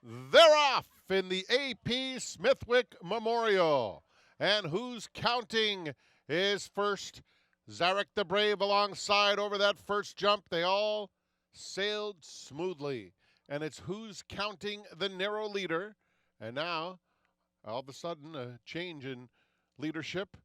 They're off in the AP Smithwick Memorial. And who's counting is first. Zarek the Brave alongside over that first jump. They all sailed smoothly. And it's who's counting the narrow leader. And now, all of a sudden, a change in leadership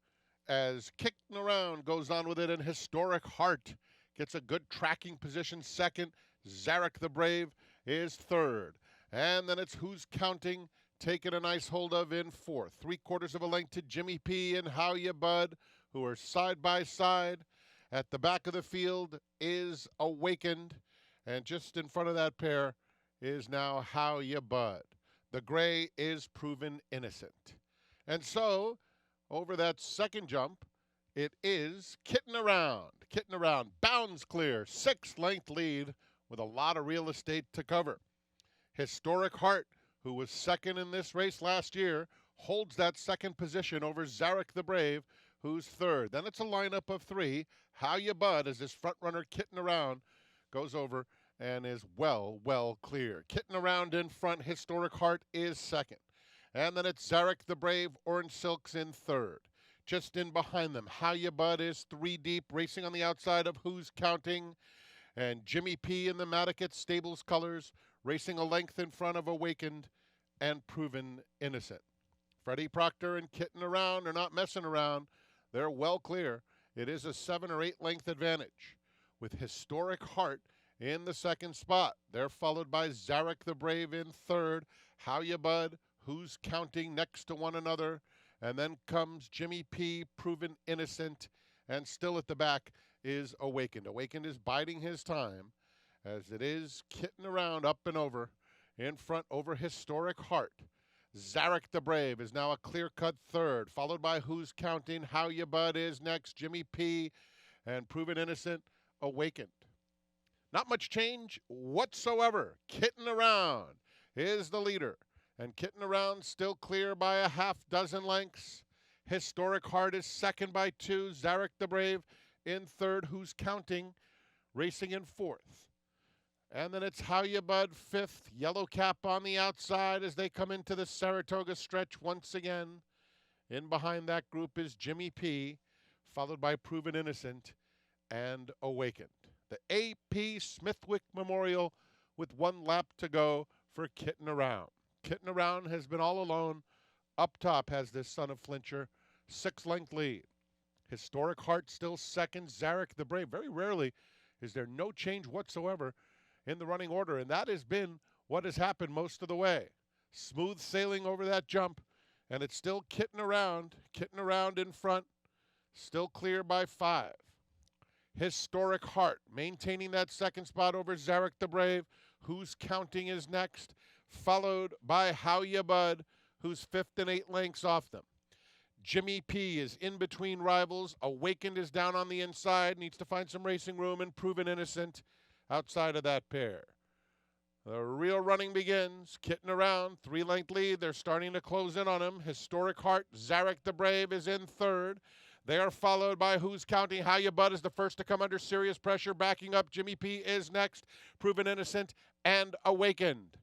as Kitten Around goes on with it, and Historic Heart gets a good tracking position second. Zarek the Brave is third. And then it's who's counting, taking a nice hold of in fourth. 3/4 of a length to Jimmy P and How Ya Bud, who are side by side. At the back of the field is Awakened. And just in front of that pair is now How Ya Bud. The gray is Proven Innocent. And so, over that second jump, it is Kitten Around. Kitten Around bounds clear, 6-length lead with a lot of real estate to cover. Historic Heart, who was second in this race last year, holds that second position over Zarek the Brave, who's third. Then it's a lineup of three. How Ya Bud, as this front runner Kitten Around goes over and is well clear. Kitten Around in front. Historic Heart is second. And then it's Zarek the Brave, Orange Silks in third. Just in behind them, How Ya Bud is 3 deep, racing on the outside of Who's Counting. And Jimmy P in the Madaket Stables colors, racing a length in front of Awakened and Proven Innocent. Freddie Proctor and Kitten Around are not messing around. They're well clear. It is a 7 or 8 length advantage, with Historic Heart in the second spot. They're followed by Zarek the Brave in third. How Ya Bud, Who's Counting next to one another. And then comes Jimmy P, Proven Innocent, and still at the back is Awakened. Awakened is biding his time, as it is Kitten Around up and over, in front over Historic Heart. Zarek the Brave is now a clear-cut third, followed by Who's Counting. How Ya Bud is next, Jimmy P, and Proven Innocent, Awakened. Not much change whatsoever. Kitten Around is the leader, and Kitten Around still clear by a half-dozen lengths. Historic Heart is second by 2. Zarek the Brave in third. Who's Counting racing in fourth. And then it's How Ya Bud fifth. Yellow Cap on the outside as they come into the Saratoga stretch once again. In behind that group is Jimmy P, followed by Proven Innocent and Awakened. The AP Smithwick Memorial with 1 lap to go for Kitten Around. Kitten Around has been all alone. Up top has this son of Flincher, 6-length lead. Historic Heart still second. Zarek the Brave. Very rarely is there no change whatsoever in the running order, and that has been what has happened most of the way. Smooth sailing over that jump, and it's still Kitten Around. Kitten Around in front, still clear by 5. Historic Heart maintaining that second spot over Zarek the Brave. Who's Counting is next, followed by How Ya Bud, who's 5th and 8 lengths off them. Jimmy P is in between rivals. Awakened is down on the inside, needs to find some racing room, and Proven Innocent outside of that pair. The real running begins. Kitten Around, 3-length lead. They're starting to close in on him. Historic Heart, Zarek the Brave is in third. They are followed by Who's Counting. How Ya Bud is the first to come under serious pressure. Backing up, Jimmy P is next. Proven Innocent and Awakened.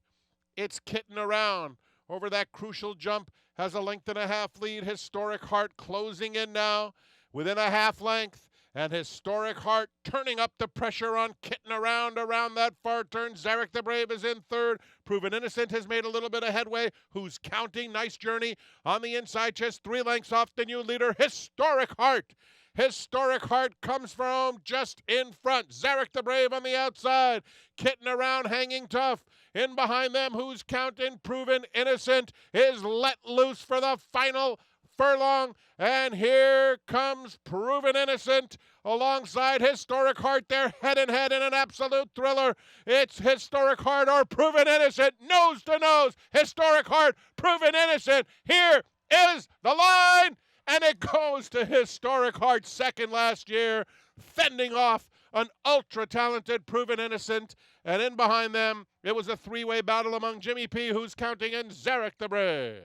It's Kitten Around over that crucial jump. Has a 1.5 length lead. Historic Heart closing in now within a half length. And Historic Heart turning up the pressure on Kitten Around that far turn. Zarek the Brave is in third. Proven Innocent has made a little bit of headway. Who's Counting? Nice journey on the inside, just 3 lengths off the new leader, Historic Heart. Historic Heart comes from home just in front. Zarek the Brave on the outside. Kitten Around hanging tough. In behind them, Who's Counting? Proven Innocent is let loose for the final furlong, and here comes Proven Innocent alongside Historic Heart. They're head and head in an absolute thriller. It's Historic Heart or Proven Innocent, nose to nose. Historic Heart, Proven Innocent. Here is the line, and it goes to Historic Heart, second last year, fending off an ultra-talented Proven Innocent. And in behind them, it was a 3-way battle among Jimmy P, Who's Counting, and Zarek the Brave.